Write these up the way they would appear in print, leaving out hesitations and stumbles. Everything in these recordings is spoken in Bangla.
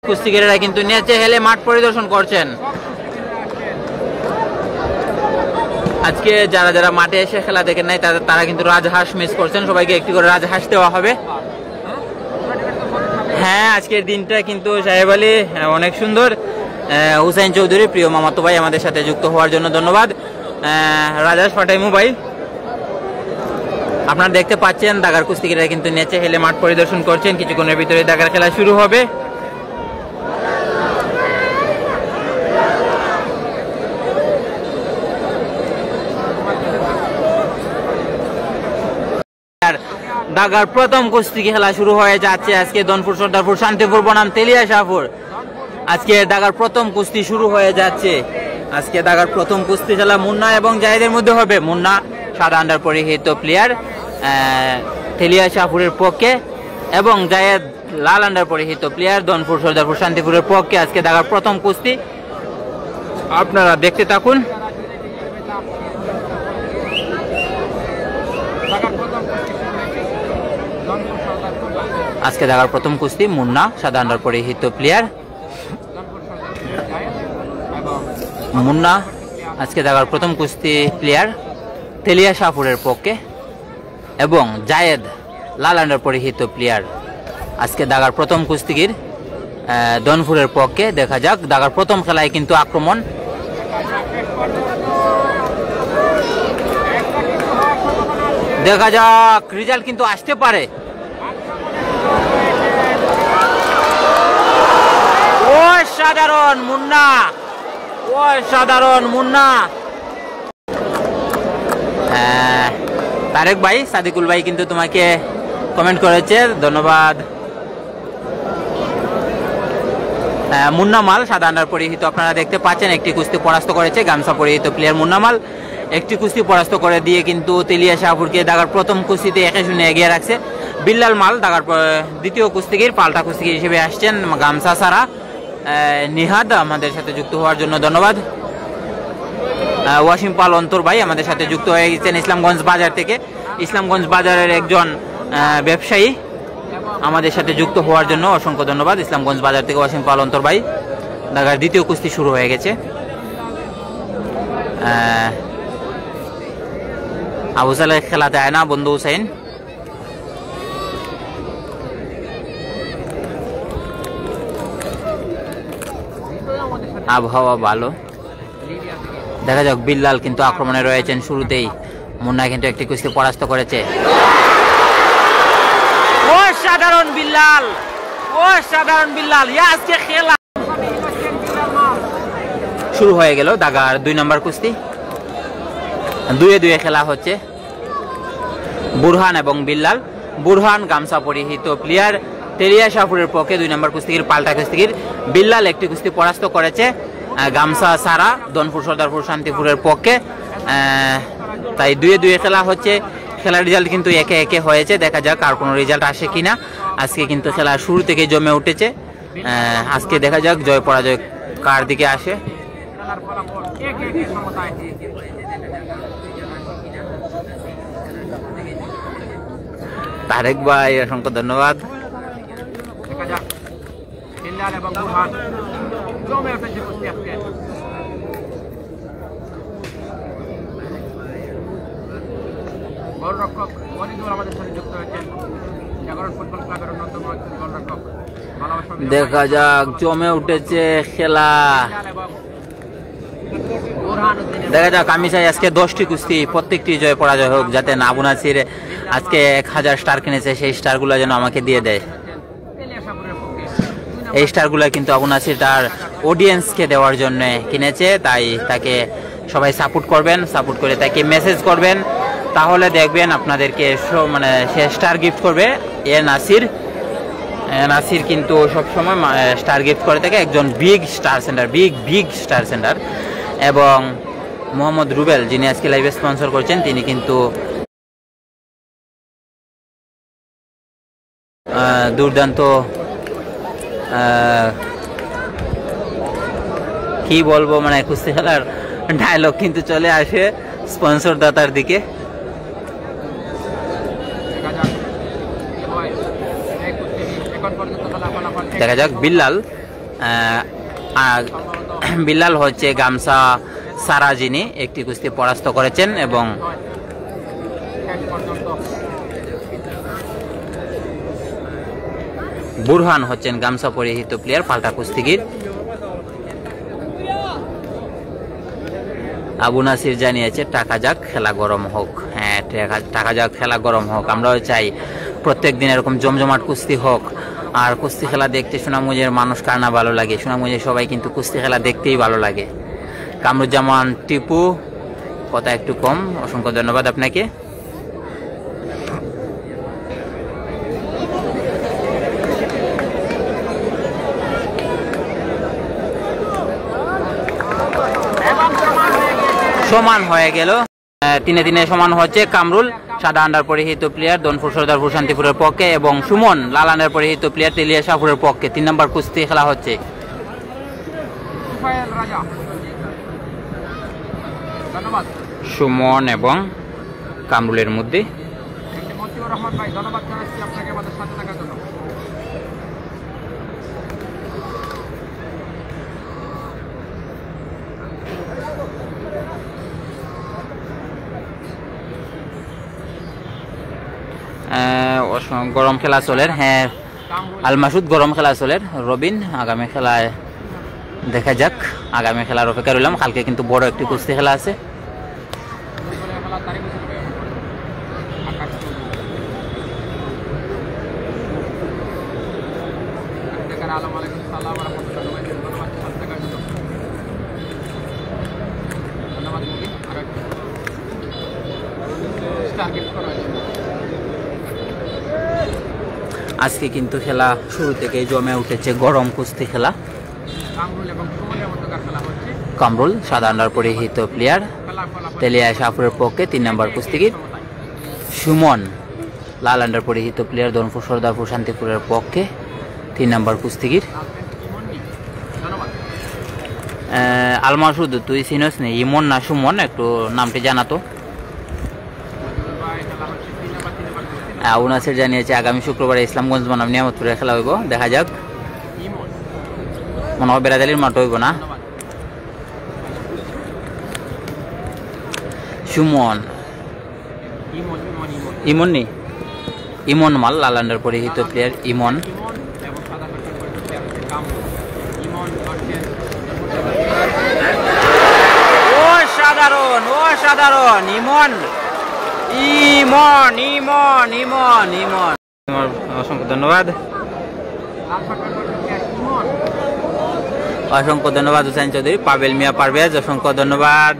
কুস্তিগিরেরা কিন্তু নেচে হেলে মাঠ পরিদর্শন করছেন। আজকে যারা যারা মাঠে এসে খেলা দেখেন নাই তারা কিন্তু রাজহাঁস মিস করছেন। সবাইকে একটি করে রাজহাঁস দেওয়া হবে। হ্যাঁ, আজকের দিনটা কিন্তু সাহেব আলী অনেক সুন্দর। হুসাইন চৌধুরী প্রিয় মামাতো ভাই আমাদের সাথে যুক্ত হওয়ার জন্য ধন্যবাদ। রাজহাঁস ফাটাইমু ভাই, আপনারা দেখতে পাচ্ছেন দাগার কুস্তিগিরা কিন্তু নেচে হেলে মাঠ পরিদর্শন করছেন। কিছুক্ষণের ভিতরে দাগার খেলা শুরু হবে। দাগার প্রথম কুস্তি খেলা শুরু হয়ে যাচ্ছে আজকে দনপুর সর্দারপুর শান্তিপুর বনাম তেলিয়া শাহপুর। আজকে দাগার প্রথম কুস্তি শুরু হয়ে যাচ্ছে। আজকে দাগার প্রথম কুস্তি খেলা মুন্না এবং জায়েদের মধ্যে হবে। মুন্না সাদা আন্ডার পরিহিত প্লেয়ার তেলিয়া শাহপুরের পক্ষে এবং জায়েদ লাল আন্ডার পরিহিত প্লেয়ার দনপুর সর্দারপুর শান্তিপুরের পক্ষে। আজকে দাগার প্রথম কুস্তি, আপনারা দেখতে থাকুন। আজকে দাগার প্রথম কুস্তি মুন্না সাদা আন্ডার পরিহিত প্লেয়ার। মুন্না আজকে দাগার প্রথম কুস্তি প্লেয়ার তেলিয়া শাহপুরের পক্ষে এবং জায়েদ লাল আন্ডার পরিহিত প্লেয়ার আজকে দাগার প্রথম কুস্তিগির দনপুরের পক্ষে। দেখা যাক, দাগার প্রথম খেলায় কিন্তু আক্রমণ। দেখা যাক, রেজাল্ট কিন্তু আসতে পারে। অসাধারণ মুন্না, অসাধারণ মুন্না। তারেক ভাই, সাদিকুল ভাই কিন্তু তোমাকে কমেন্ট করেছে, ধন্যবাদ। মুন্না মাল সাদা আন্ডার পরিহিত আপনারা দেখতে পাচ্ছেন একটি কুস্তি পরাস্ত করেছে। গামছা পরিহিত প্লেয়ার মুন্না মাল একটি কুস্তি পরাস্ত করে দিয়ে কিন্তু তেলিয়া শাহপুরকে দাগার প্রথম কুস্তিতে 1-0 এগিয়ে রাখছে। বিল্লাল মাল দাগার দ্বিতীয় কুস্তিগির, পাল্টা কুস্তিগির হিসেবে আসছেন গামছা সারা নিহাদ আমাদের সাথে যুক্ত হওয়ার জন্য ধন্যবাদ। ওয়াসিম পাল অন্তর ভাই আমাদের সাথে যুক্ত হয়ে গেছেন ইসলামগঞ্জ বাজার থেকে। ইসলামগঞ্জ বাজারের একজন ব্যবসায়ী আমাদের সাথে যুক্ত হওয়ার জন্য অসংখ্য ধন্যবাদ। ইসলামগঞ্জ বাজার থেকে ওয়াসিম পাল অন্তর ভাই। দাগার দ্বিতীয় কুস্তি শুরু হয়ে গেছে। আবু সালেহ খেলাতে আয় না বন্ধু হুসাইন। আবহাওয়া ভালো, দেখা যাক। বিল্লাল কিন্তু আক্রমণে রয়েছেন শুরুতেই। মুন্না কিন্তু একটি কুস্তি পরাস্ত করেছে। অসাধারণ বিল্লাল, অসাধারণ বিল্লাল। আজকে খেলা শুরু হয়ে গেল দাগার 2 নম্বর কুস্তি। 2-2 খেলা হচ্ছে বুরহান এবং বিল্লাল। বুরহান গামছা পরিহিত প্লেয়ার তেলিয়া শাহপুরের পক্ষে 2 নম্বর কুস্তিগির, পাল্টা কুস্তিগির। বিল্লাল একটি কুস্তি পরাস্ত করেছে গামছা সারা দনপুর সর্দারপুর শান্তিপুরের পক্ষে। তাই 2-2 খেলা হচ্ছে। খেলার রেজাল্ট কিন্তু 1-1 হয়েছে। দেখা যাক আর কোনো রেজাল্ট আসে কিনা। আজকে কিন্তু খেলা শুরু থেকে জমে উঠেছে। আজকে দেখা যাক জয় পরাজয় কার দিকে আসে। তারেক ভাই অসংখ্য ধন্যবাদ। দেখা যাক, জমে উঠেছে খেলা। দেখা যাক, আমি চাই আজকে 10টি কুস্তি প্রত্যেকটি জয় পরাজয় হোক, যাতে আবু নাসির আজকে 1000 স্টার কিনেছে সেই স্টারগুলো যেন আমাকে দিয়ে দেয়। এই স্টারগুলো কিন্তু আবু নাসির তার অডিয়েন্সকে দেওয়ার জন্য কিনেছে। তাই তাকে সবাই সাপোর্ট করবেন, সাপোর্ট করে তাকে মেসেজ করবেন, তাহলে দেখবেন আপনাদেরকে মানে সে স্টার গিফট করবে। নাসির কিন্তু সবসময় স্টার গিফট করে থাকে। একজন big star centre, big star centre. এবং মোহাম্মদ রুবেল যিনি আজকে লাইভে স্পন্সর করছেন, তিনি কিন্তু দুর্দান্ত কি বলবো, মানে কুস্তি খেলার ডায়লগ কিন্তু চলে আসে স্পন্সর দাতার দিকে। দেখা যাক, বিল্লাল বিল্লাল হচ্ছে গামছা সারা, যিনি একটি কুস্তি পরাস্ত করেছেন, এবং বুরহান হচ্ছেন গামছা পরিহিত প্লেয়ার, পাল্টা কুস্তিগির। আবু নাসির জানিয়েছে টাকা যাক খেলা গরম হোক। হ্যাঁ, টাকা যাক খেলা গরম হোক, আমরাও চাই প্রত্যেক দিন এরকম জমজমাট কুস্তি হোক। আর কুস্তি খেলা দেখতে সুনামগঞ্জের মানুষ কার না ভালো লাগে, সুনামগঞ্জের সবাই কিন্তু কুস্তি খেলা দেখতেই ভালো লাগে। কামরুজ্জামান টিপু, কথা একটু কম, অসংখ্য ধন্যবাদ আপনাকে। সমান হয়ে গেল, 3-3 সমান হচ্ছে। কামরুল সাদা আন্ডার পরিহিত প্লেয়ার দনপুর সর্দারপুর শান্তিপুরের পক্ষে, এবং সুমন লাল আন্ডার পরিহিত প্লেয়ার তেলিয়া শাহপুরের পক্ষে 3 নম্বর কুস্তি খেলা হচ্ছে। সুমন এবং কামরুলের মধ্যে। গরম খেলা চলের। হ্যাঁ, আল মাসুদ গরম খেলা চলের। রবিন আগামী খেলায় দেখা যাক, আগামী খেলার অপেক্ষা রইলাম। কালকে কিন্তু বড় একটি কুস্তি খেলা আছে। আজকে কিন্তু খেলা শুরু থেকে জমে উঠেছে, গরম কুস্তি খেলা। কামরুল সাদা আন্ডার পরিহিত প্লেয়ার তেলিয়া শাহপুরের পক্ষে 3 নম্বর কুস্তিগির। সুমন লাল আন্ডার পরিহিত প্লেয়ার দনপুর সর্দারপুর শান্তিপুরের পক্ষে 3 নম্বর কুস্তিগির। আল মাসুদ, তুই চিনস নি ইমন না সুমন? একটু নামটি জানাতো। আবু নাসির জানিয়েছে আগামী শুক্রবার ইসলামগঞ্জ বনাম নিয়ামতপুরে খেলা হইব, দেখা যাক। মনে হয় বেড়াদালির মাঠ হইব না। সুমন ইমন নি, ইমন মাল লাল আন্ডার পরিহিত প্লেয়ার ইমন। অসাধারণ, অসাধারণ। ইমন ইমন ইমন ইমন ইমন, অসংখ্য ধন্যবাদ, অসংখ্য ধন্যবাদ হুসাইন চৌধুরী। পাবেল মিয়া পারভেজ, অসংখ্য ধন্যবাদ।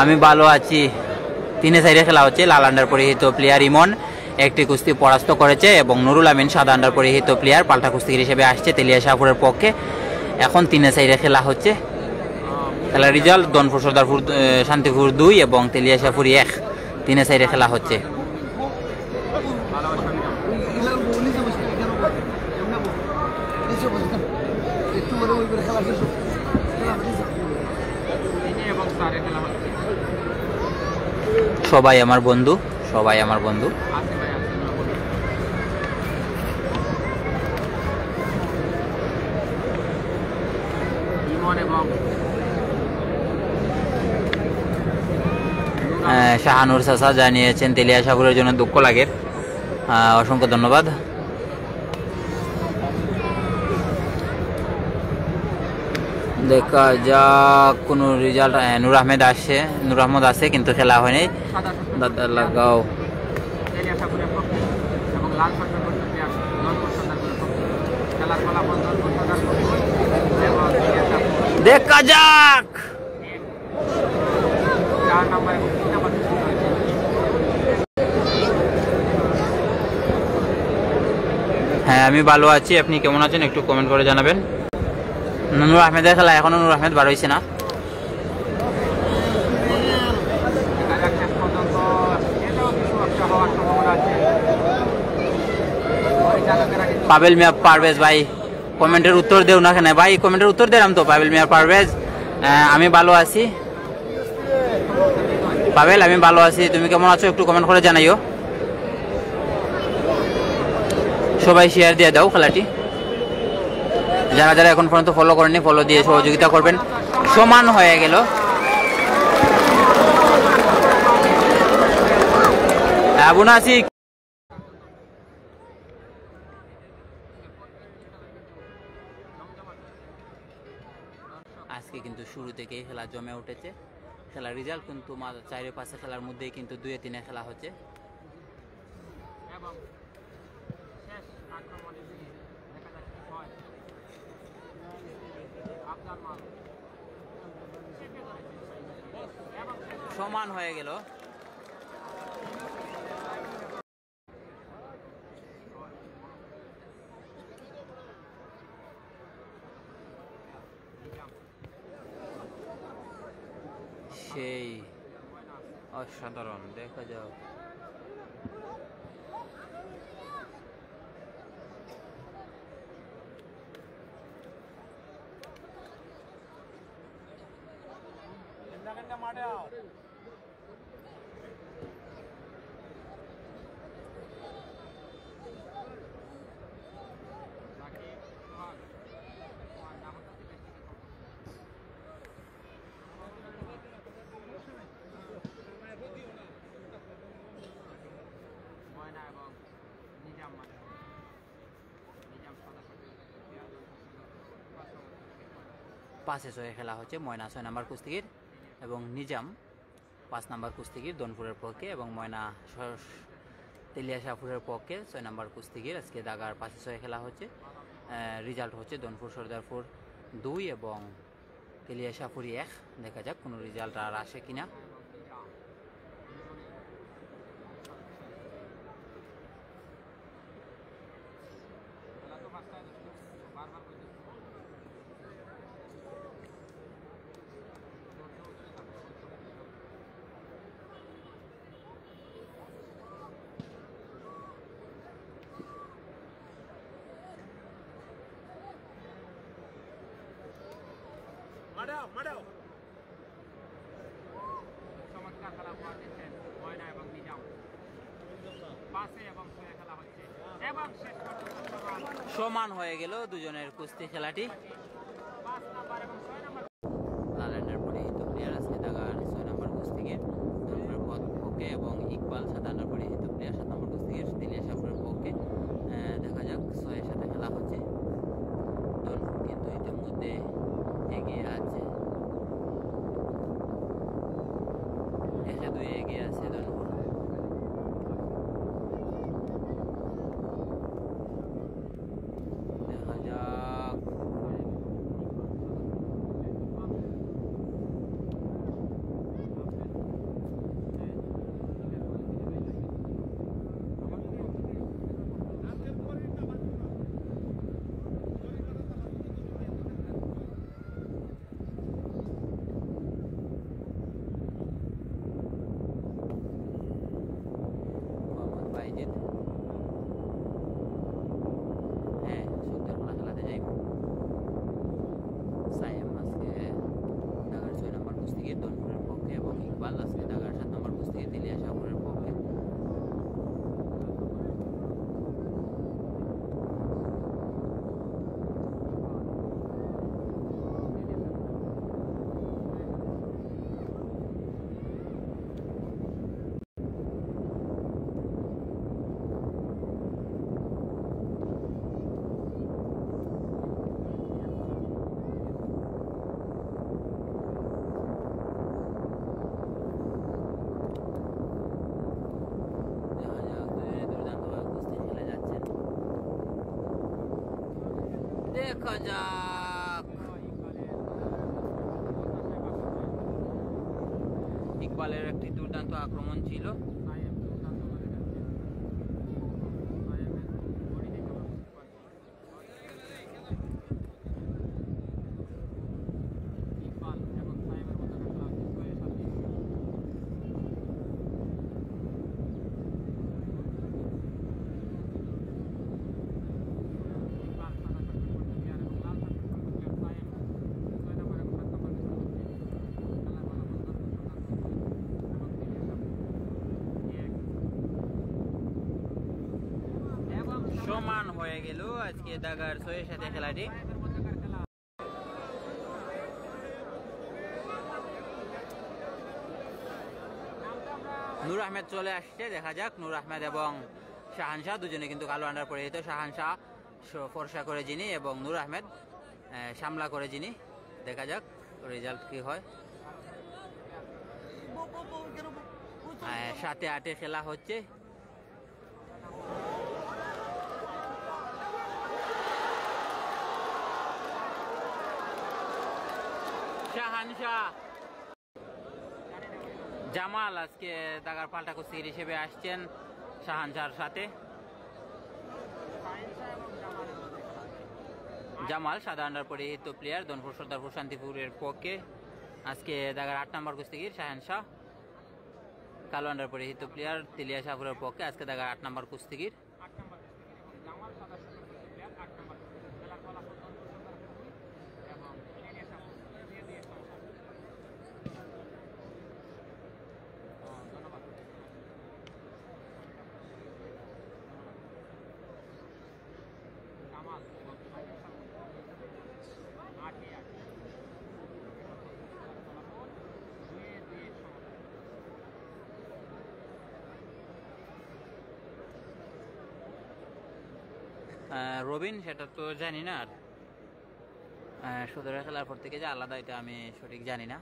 আমি ভালো আছি। 3 সাইডে খেলা হচ্ছে। লাল আন্ডার পরিহিত প্লেয়ার ইমন একটি কুস্তি পরাস্ত করেছে, এবং নুরুল আমিন সাদা আন্ডার পরিহিত প্লেয়ার পাল্টা কুস্তিগির হিসেবে আসছে তেলিয়া শাহপুরের পক্ষে। এখন 3 সাইডে খেলা হচ্ছে। খেলার রেজাল্ট দনপুর সর্দারপুর শান্তিপুর 2 এবং তেলিয়া শাহপুর 1, 3 সাইডে খেলা হচ্ছে। সবাই আমার বন্ধু, সবাই আমার বন্ধু। শাহানুর চাচা জানিয়েছেন তেলিয়া সাগরের জন্য দুঃখ লাগে, অসংখ্য ধন্যবাদ। দেখা যাক কোন রেজাল্ট। নূর আহমেদ আসছে, নূর আহমদ আছে কিন্তু খেলা হয়নি। দাদা লাগাও দেখা যাক। হ্যাঁ, আমি ভালো আছি। আপনি কেমন আছেন একটু কমেন্ট করে জানাবেন। নূর আহমেদের খেলা এখনো নূর আহমেদ বার হয়েছে না। পাবেল মিয়া পারভেজ ভাই কমেন্টের উত্তর দেও না কেন ভাই? কমেন্টের উত্তর দিলাম তো। পাবেল মিয়া পারভেজ, আমি ভালো আছি। পাবেল, আমি ভালো আছি। তুমি কেমন আছো একটু কমেন্ট করে জানাইও। সবাই শেয়ার দিয়ে দাও খেলাটি। যারা যারা এখন পর্যন্ত ফলো করেনি ফলো দিয়ে সহযোগিতা করবেন। সমান হয়ে গেল। আবু নাসিক আজকে কিন্তু শুরু থেকেই খেলা জমে উঠেছে। খেলার রেজাল্ট কিন্তু 4-5 খেলার মধ্যেই কিন্তু 2-3 খেলা হচ্ছে। সমান হয়ে গেল। সেই অসাধারণ দেখা যাও। পাঁচে 6 খেলা হচ্ছে। ময়না 6 নম্বর কুস্তিগির এবং নিজাম 5 নম্বর কুস্তিগির দনপুরের পক্ষে, এবং ময়না তেলিয়া শাহপুরের পক্ষে 6 নম্বর কুস্তিগির। আজকে দাগার 5-6 খেলা হচ্ছে। রেজাল্ট হচ্ছে দনপুর সর্দারপুর 2 এবং তেলিয়া শাহপুরি 1। দেখা যাক কোনো রেজাল্ট আর আসে কিনা। চমৎকার খেলা উপহার দিচ্ছেন ময়না এবং নিজাম। 5 এবং 6 খেলা হচ্ছে এবং শেষ পর্যন্ত সমান হয়ে গেল দুজনের কুস্তি খেলাটি। 5 নম্বর এবং 6 নম্বর লালেন্ডার পরিহিত প্লেয়ার আজকে দাগার 6 নম্বর কুস্তিগির দনপুরের পক্ষে, এবং ইকবাল 7 নম্বর পরিহিত প্লেয়ার 7 নম্বর কুস্তিগির তেলিয়া শাহপুরের পক্ষে। দেখা যাক 6-এর সাথে খেলা হচ্ছে। দনপুর কিন্তু ইতিমধ্যে এগিয়ে আছে, 1-2 এগিয়ে আছে দনপুর। দেখা যাক। দেখা যাক। ইকবালের একটি দুর্দান্ত আক্রমণ ছিল। সমান হয়ে গেল আজকে দাগার 6-এর সাথে খেলাটি। নূর আহমেদ চলে আসছে, দেখা যাক নূর আহমেদ এবং শাহানশাহ দুজনে কিন্তু কালো আন্ডার পরিহিত। শাহানশাহ ফর্সা করে যিনি এবং নূর আহমেদ সামলা করে যিনি। দেখা যাক রেজাল্ট কি হয়। 7-8 খেলা হচ্ছে। শাহানশাহ জামাল আজকে দাগার পাল্টা কুস্তিগির হিসেবে আসছেন শাহানশাহর সাথে। জামাল সাদা আন্ডার পরিহিত প্লেয়ার, দনপুর সর্দারপুর শান্তিপুরের পক্ষে আজকে দাগার 8 নম্বর কুস্তিগির। শাহানশাহ কালো আন্ডার পরিহিত প্লেয়ার, তেলিয়া শাহপুরের পক্ষে আজকে দাগার 8 নম্বর কুস্তিগির। রবিন সেটা তো জানি না, আর সদরে খেলার পর থেকে যে আলাদা এটা আমি সঠিক জানি না।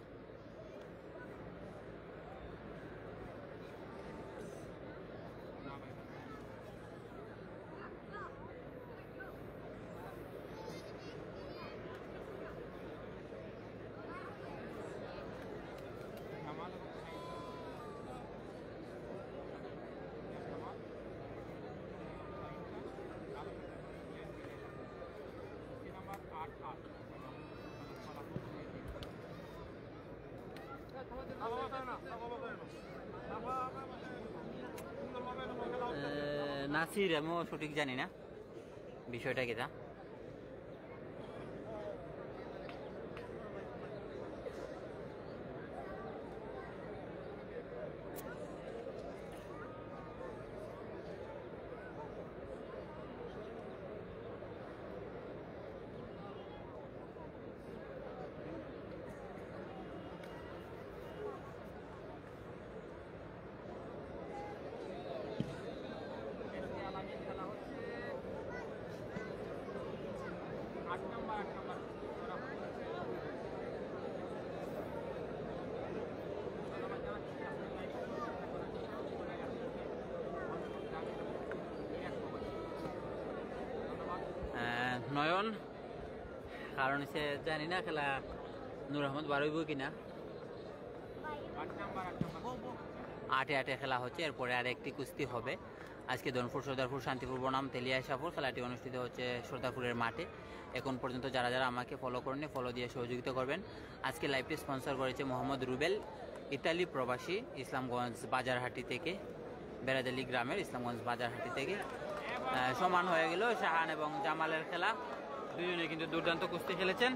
নাসির আমিও সঠিক জানি না বিষয়টা কিটা। নয়ন কারণ সে জানি না খেলা নূর আহমদ বারইব কিনা। 8-8 খেলা হচ্ছে, এরপরে আর একটি কুস্তি হবে। আজকে দনপুর সর্দারপুর শান্তিপুর বনাম তেলিয়া শাহপুর খেলাটি অনুষ্ঠিত হচ্ছে সর্দারপুরের মাঠে। এখন পর্যন্ত যারা যারা আমাকে ফলো করেনি ফলো দিয়ে সহযোগিতা করবেন। আজকে লাইভটি স্পন্সর করেছে মোহাম্মদ রুবেল, ইতালি প্রবাসী, ইসলামগঞ্জ বাজারহাটি থেকে, বেড়াদালি গ্রামের ইসলামগঞ্জ বাজারহাটি থেকে। সমান হয়ে গেল শাহান এবং জামালের খেলা, দুজনে কিন্তু দুর্দান্ত কুস্তি খেলেছেন।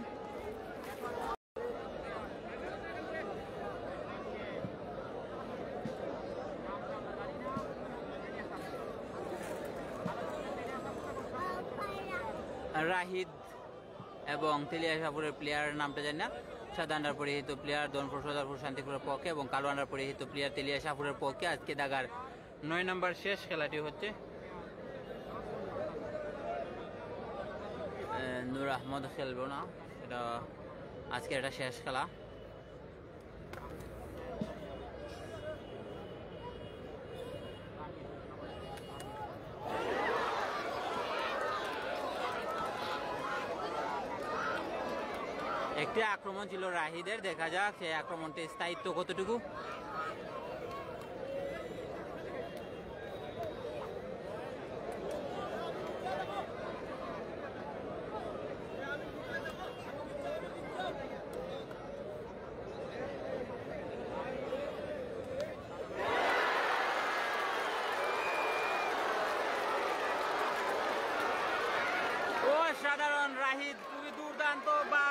রাহিদ এবং তেলিয়া শাহপুরের প্লেয়ারের নামটা জানি না। সাদা আন্ডার পরিহিত প্লেয়ার দনপুর সর্দারপুর শান্তিপুরের পক্ষে এবং কালো আন্ডার পরিহিত প্লেয়ার তেলিয়া শাহপুরের পক্ষে আজকে দাগার 9 নম্বর শেষ খেলাটি হচ্ছে। নূর আহমদ খেলবো না, এটা আজকে এটা শেষ খেলা। একটি আক্রমণ ছিল রাহিদের, দেখা যাক সেই আক্রমণটির স্থায়িত্ব কতটুকু। সাধারণ রাহিদ খুবই দুর্দান্ত বা